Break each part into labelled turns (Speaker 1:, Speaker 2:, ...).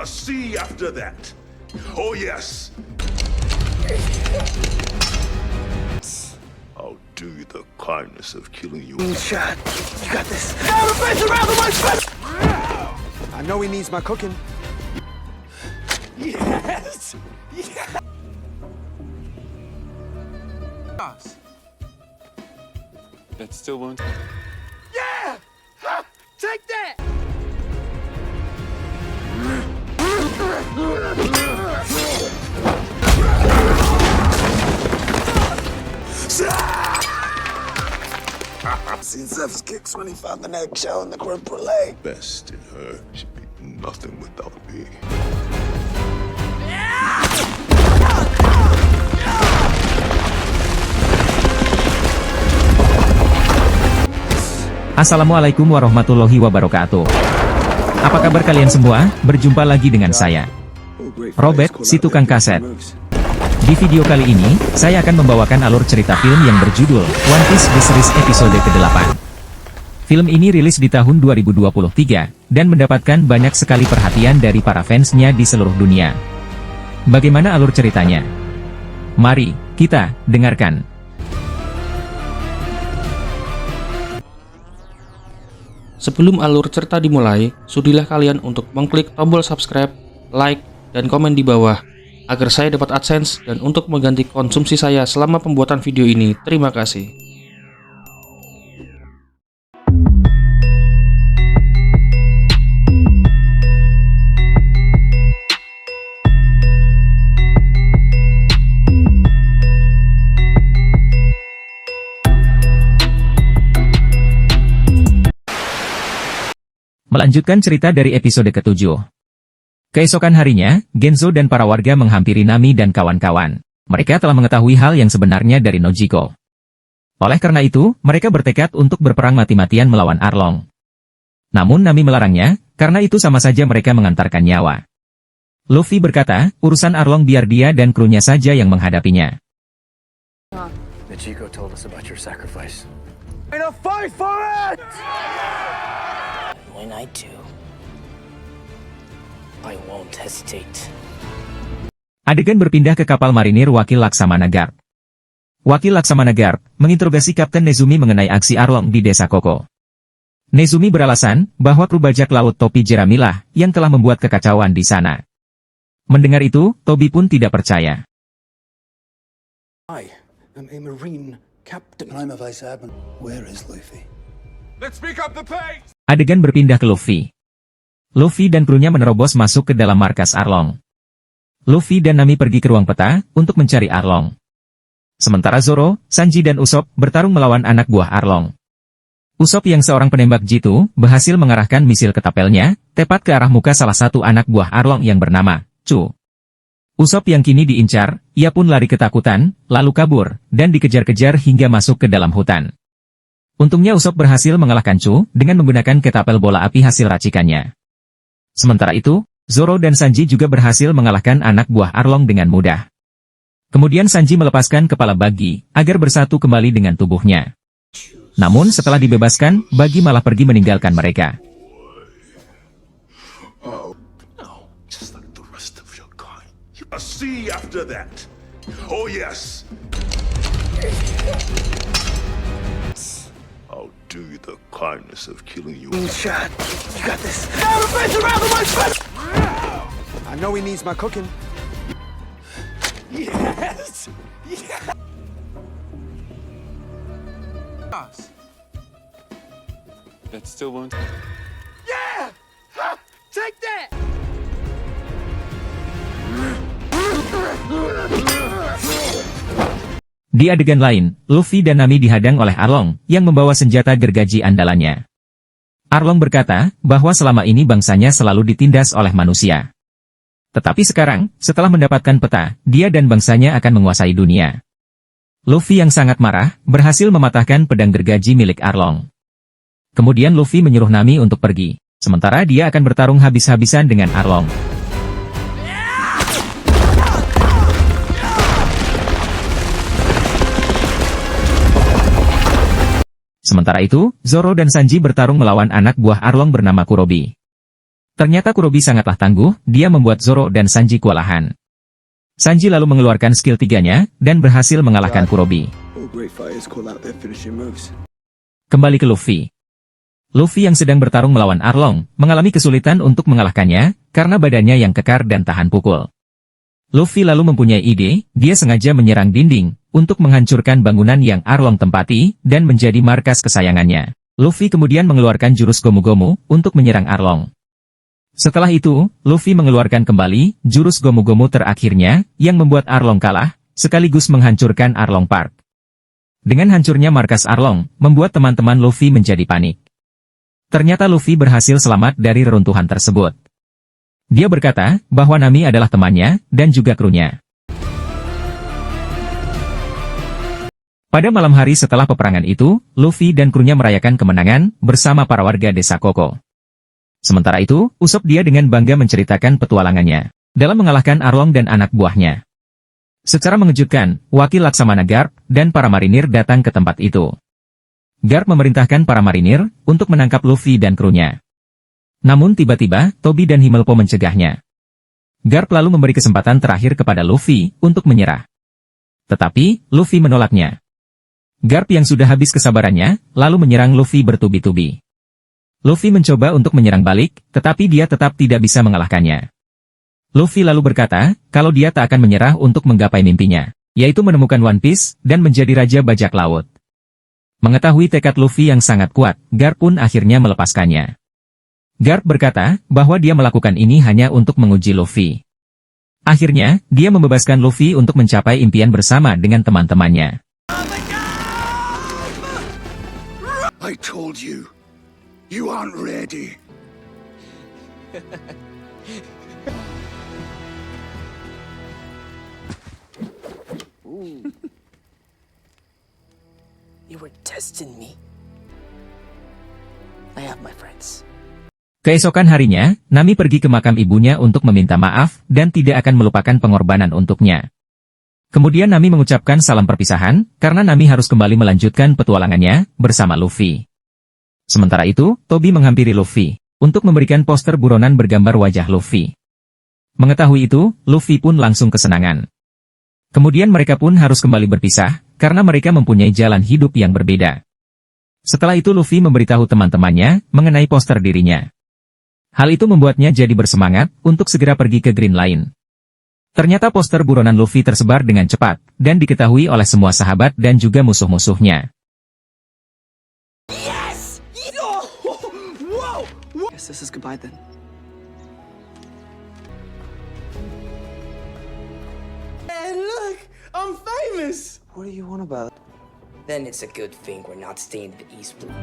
Speaker 1: See after that. Oh yes. I'll do you the kindness of killing you.
Speaker 2: Shot. You got this. Down a face around the way, first. I know he needs my cooking. Yes. Yes.
Speaker 3: That still won't.
Speaker 2: Yeah. Ha! Take that.
Speaker 4: I've seen Zeph's kicks when he found an eggshell in the creme brulee.
Speaker 1: Best in her should be nothing without me.
Speaker 5: Assalamualaikum warahmatullahi wabarakatuh. Apa kabar kalian semua? Berjumpa lagi dengan saya, Robert, si tukang kaset. Di video kali ini, saya akan membawakan alur cerita film yang berjudul One Piece The Series episode ke-8. Film ini rilis di tahun 2023, dan mendapatkan banyak sekali perhatian dari para fansnya di seluruh dunia. Bagaimana alur ceritanya? Mari, kita dengarkan.
Speaker 6: Sebelum alur cerita dimulai, sudilah kalian untuk mengklik tombol subscribe, like, dan komen di bawah, agar saya dapat AdSense dan untuk mengganti konsumsi saya selama pembuatan video ini. Terima kasih.
Speaker 5: Melanjutkan cerita dari episode ke-7. Keesokan harinya, Genzo dan para warga menghampiri Nami dan kawan-kawan. Mereka telah mengetahui hal yang sebenarnya dari Nojiko. Oleh karena itu, mereka bertekad untuk berperang mati-matian melawan Arlong. Namun Nami melarangnya, karena itu sama saja mereka mengantarkan nyawa. Luffy berkata, urusan Arlong biar dia dan krunya saja yang menghadapinya.
Speaker 2: Nojiko told us about your sacrifice. And a fight for it! When I do, I won't hesitate.
Speaker 5: Adegan berpindah ke kapal marinir Wakil Laksamana Guard. Wakil Laksamana Guard menginterogasi Kapten Nezumi mengenai aksi Arlong di desa Koko. Nezumi beralasan bahwa kru bajak laut Topi Jeramilah yang telah membuat kekacauan di sana. Mendengar itu, Tobi pun tidak percaya.
Speaker 4: I am a Marine captain. I'm a vice admiral. Where is Luffy?
Speaker 3: Let's pick up the pace!
Speaker 5: Adegan berpindah ke Luffy. Luffy dan krunya menerobos masuk ke dalam markas Arlong. Luffy dan Nami pergi ke ruang peta untuk mencari Arlong. Sementara Zoro, Sanji dan Usopp bertarung melawan anak buah Arlong. Usopp yang seorang penembak jitu berhasil mengarahkan misil ketapelnya tepat ke arah muka salah satu anak buah Arlong yang bernama Chu. Usopp yang kini diincar, ia pun lari ketakutan, lalu kabur, dan dikejar-kejar hingga masuk ke dalam hutan. Untungnya Usopp berhasil mengalahkan Chu dengan menggunakan ketapel bola api hasil racikannya. Sementara itu, Zoro dan Sanji juga berhasil mengalahkan anak buah Arlong dengan mudah. Kemudian Sanji melepaskan kepala Buggy agar bersatu kembali dengan tubuhnya. Namun setelah dibebaskan, Buggy malah pergi meninggalkan mereka.
Speaker 1: Oh, no, just like the rest of your kind. See after that. Oh yes. I'll do you the kindness of killing you.
Speaker 2: Shot. You got this. Down a face around the way, first. I know he needs my cooking. Yes. Yeah.
Speaker 3: That still won't.
Speaker 2: Yeah. Ha! Take that.
Speaker 5: Di adegan lain, Luffy dan Nami dihadang oleh Arlong, yang membawa senjata gergaji andalannya. Arlong berkata, bahwa selama ini bangsanya selalu ditindas oleh manusia. Tetapi sekarang, setelah mendapatkan peta, dia dan bangsanya akan menguasai dunia. Luffy yang sangat marah, berhasil mematahkan pedang gergaji milik Arlong. Kemudian Luffy menyuruh Nami untuk pergi, sementara dia akan bertarung habis-habisan dengan Arlong. Sementara itu, Zoro dan Sanji bertarung melawan anak buah Arlong bernama Kurobi. Ternyata Kurobi sangatlah tangguh, dia membuat Zoro dan Sanji kewalahan. Sanji lalu mengeluarkan skill 3-nya, dan berhasil mengalahkan Kurobi.
Speaker 2: All great fighters call out their finishing moves.
Speaker 5: Kembali ke Luffy. Luffy yang sedang bertarung melawan Arlong, mengalami kesulitan untuk mengalahkannya, karena badannya yang kekar dan tahan pukul. Luffy lalu mempunyai ide, dia sengaja menyerang dinding, untuk menghancurkan bangunan yang Arlong tempati, dan menjadi markas kesayangannya. Luffy kemudian mengeluarkan jurus Gomu-Gomu, untuk menyerang Arlong. Setelah itu, Luffy mengeluarkan kembali jurus Gomu-Gomu terakhirnya, yang membuat Arlong kalah, sekaligus menghancurkan Arlong Park. Dengan hancurnya markas Arlong, membuat teman-teman Luffy menjadi panik. Ternyata Luffy berhasil selamat dari reruntuhan tersebut. Dia berkata, bahwa Nami adalah temannya, dan juga krunya. Pada malam hari setelah peperangan itu, Luffy dan krunya merayakan kemenangan, bersama para warga desa Koko. Sementara itu, Usopp dia dengan bangga menceritakan petualangannya dalam mengalahkan Arlong dan anak buahnya. Secara mengejutkan, wakil Laksamana Garp dan para marinir datang ke tempat itu. Garp memerintahkan para marinir untuk menangkap Luffy dan krunya. Namun tiba-tiba, Tobi dan Himmelpo mencegahnya. Garp lalu memberi kesempatan terakhir kepada Luffy untuk menyerah. Tetapi, Luffy menolaknya. Garp yang sudah habis kesabarannya, lalu menyerang Luffy bertubi-tubi. Luffy mencoba untuk menyerang balik, tetapi dia tetap tidak bisa mengalahkannya. Luffy lalu berkata, kalau dia tak akan menyerah untuk menggapai mimpinya, yaitu menemukan One Piece dan menjadi Raja Bajak Laut. Mengetahui tekad Luffy yang sangat kuat, Garp pun akhirnya melepaskannya. Garp berkata, bahwa dia melakukan ini hanya untuk menguji Luffy. Akhirnya, dia membebaskan Luffy untuk mencapai impian bersama dengan teman-temannya.
Speaker 2: I told you, you aren't ready.
Speaker 7: You were testing me. I have my friends.
Speaker 5: Keesokan harinya, Nami pergi ke makam ibunya untuk meminta maaf, dan tidak akan melupakan pengorbanan untuknya. Kemudian Nami mengucapkan salam perpisahan, karena Nami harus kembali melanjutkan petualangannya, bersama Luffy. Sementara itu, Tobi menghampiri Luffy, untuk memberikan poster buronan bergambar wajah Luffy. Mengetahui itu, Luffy pun langsung kesenangan. Kemudian mereka pun harus kembali berpisah, karena mereka mempunyai jalan hidup yang berbeda. Setelah itu Luffy memberitahu teman-temannya, mengenai poster dirinya. Hal itu membuatnya jadi bersemangat, untuk segera pergi ke Green Line. Ternyata poster buronan Luffy tersebar dengan cepat, dan diketahui oleh semua sahabat dan juga musuh-musuhnya.
Speaker 7: Yes! Oh, whoa! Guess this is goodbye then. Hey, look! I'm famous!
Speaker 2: What are you on about?
Speaker 7: Then it's a good thing we're not staying in the East Blue.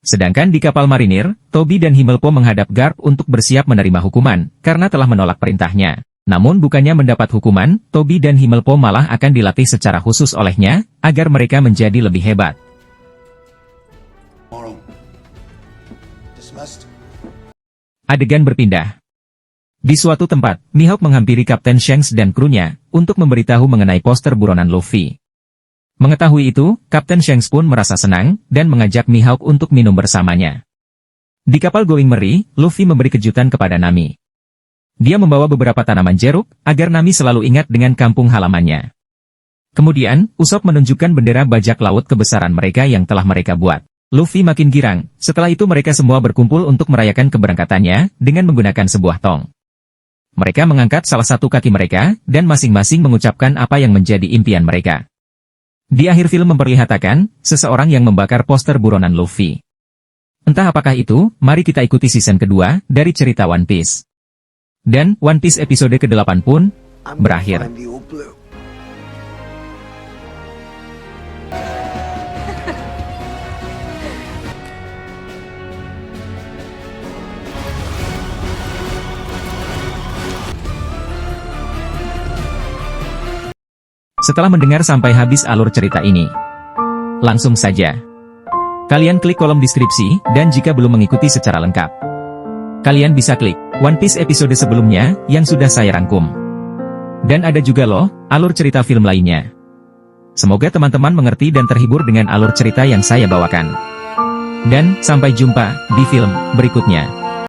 Speaker 5: Sedangkan di kapal marinir, Tobi dan Himmelpo menghadap Garp untuk bersiap menerima hukuman, karena telah menolak perintahnya. Namun bukannya mendapat hukuman, Tobi dan Himmelpo malah akan dilatih secara khusus olehnya, agar mereka menjadi lebih hebat. Adegan berpindah. Di suatu tempat, Mihawk menghampiri Kapten Shanks dan krunya, untuk memberitahu mengenai poster buronan Luffy. Mengetahui itu, Kapten Shanks pun merasa senang, dan mengajak Mihawk untuk minum bersamanya. Di kapal Going Merry, Luffy memberi kejutan kepada Nami. Dia membawa beberapa tanaman jeruk, agar Nami selalu ingat dengan kampung halamannya. Kemudian, Usopp menunjukkan bendera bajak laut kebesaran mereka yang telah mereka buat. Luffy makin girang, setelah itu mereka semua berkumpul untuk merayakan keberangkatannya, dengan menggunakan sebuah tong. Mereka mengangkat salah satu kaki mereka, dan masing-masing mengucapkan apa yang menjadi impian mereka. Di akhir film memperlihatkan, seseorang yang membakar poster buronan Luffy. Entah apakah itu, mari kita ikuti season kedua, dari cerita One Piece. Dan, One Piece episode ke-8 pun, berakhir. Setelah mendengar sampai habis alur cerita ini, langsung saja kalian klik kolom deskripsi, dan jika belum mengikuti secara lengkap, kalian bisa klik One Piece episode sebelumnya yang sudah saya rangkum. Dan ada juga loh, alur cerita film lainnya. Semoga teman-teman mengerti dan terhibur dengan alur cerita yang saya bawakan. Dan sampai jumpa di film berikutnya.